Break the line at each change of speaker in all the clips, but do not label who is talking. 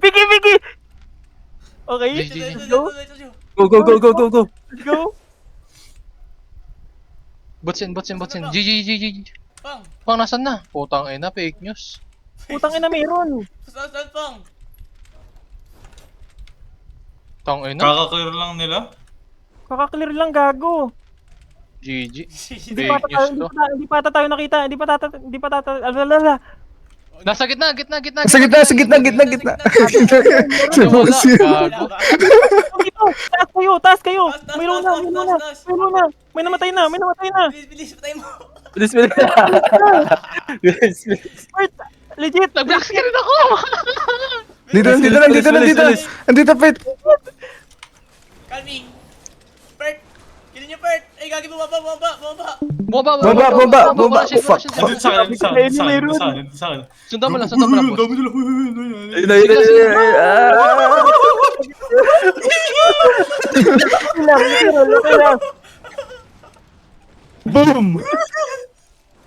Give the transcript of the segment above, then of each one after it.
Piki, Piki! Okay, let's go.
Go, go, go, go, go, go.
Let's go.
Butsin. GG. Pang, nasan na? Putang ina, fake news.
Putang ina meron.
Saan, Pang?
Tang ina,
Kaka-clear lang nila.
Kaka-clear lang gago.
GG.
Hindi pa
Fake
tayo,
news to.
hindi pa tayo nakita. Hindi pa tayo, alala.
Nasa gitna.
Sa gitna.
Wala, gago.
Dito, taas kayo.
Taas,
Mayroon
taas.
na. May namatay na.
Bilis, patay mo.
Bilis. Bilis.
Bert, legit.
Nag-black screen ako!
Dito. Andito, Pet.
Calming. Pert. Kilin niyo, Pert. Ay, gagi, bumaba.
Baba.
Wala shield,
Fuck.
wala shield.
Dito sa akin.
Sundan mo lang, boss.
Dami nila.
Lang.
Boom!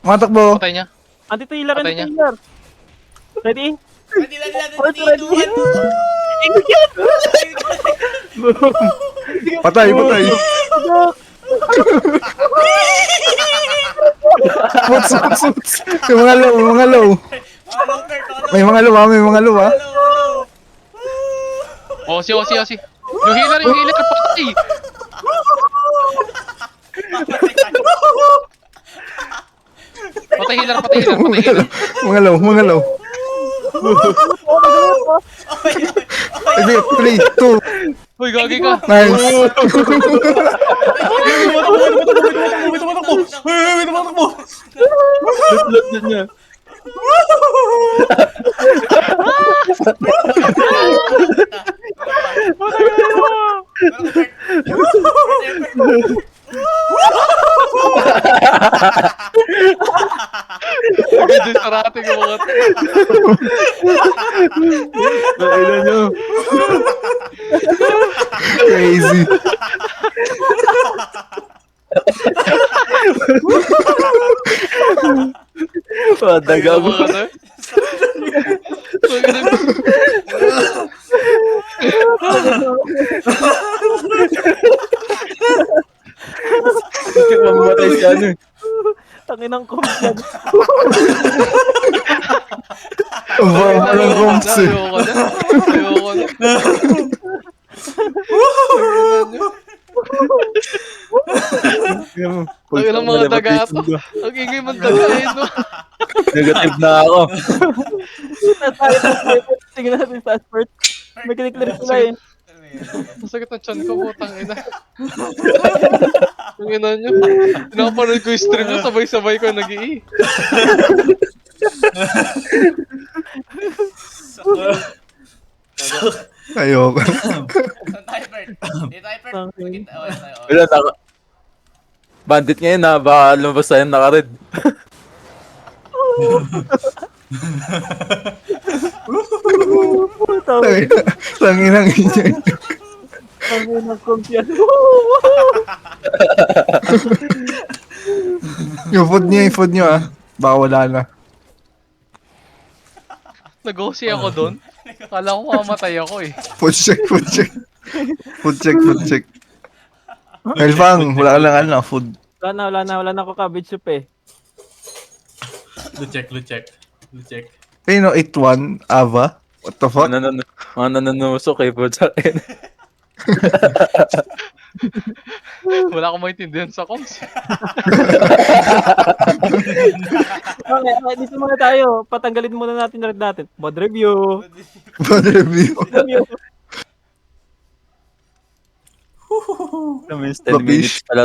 Matakbo.
Patay niya.
Anti-tailor.
Patay niya.
Ready?
Ready.
Patay. Puts. May mga low. May mga low, ah.
Osi. Yung healer, patay! Patay healer.
Mga low. Okay, 3, 2.
Uy, gagi ka.
Nice.
Tumatakbo.
Loot niya.
Gagi sa rate ko mga to.
Nakailan nyo. Crazy. Daga mo.
Mga to.
Mamatay si ano.
Tanginang kumpiyan.
Walang comps eh.
Ayoko na. Ang ilang mga daga to. Ang ingay mong daga no.
Negative na ako.
Sige natin sa Asperт. May kiniklir sila eh.
Masakit ang chan ko, putang ina. Ang ina nyo. Pinapanood ko yung stream nyo, sabay-sabay ko nag-i.
Ayoko.
Saan tayo, Pert? Dito tayo, Pert.
Wala, bandit ngayon na, baka lumabas tayo naka-red. Tanginang inyo.
Tanginang kumpiyan.
Yung food nyo ah. Baka wala na.
Nag-OC ako doon. Kala ko mamatay ako eh.
Food check. Elfang, wala ka lang ano, food.
Wala na ako cabbage soup eh.
Loot check.
Hey no, 8-1, Ava. What the fuck?
Mga nananusok eh po sa akin.
Wala akong maintindihan sa comms.
Okay, dito muna tayo. Patanggalin muna natin na red natin. Mod review.
Bad review.
Review.
Kami 10 minutes pala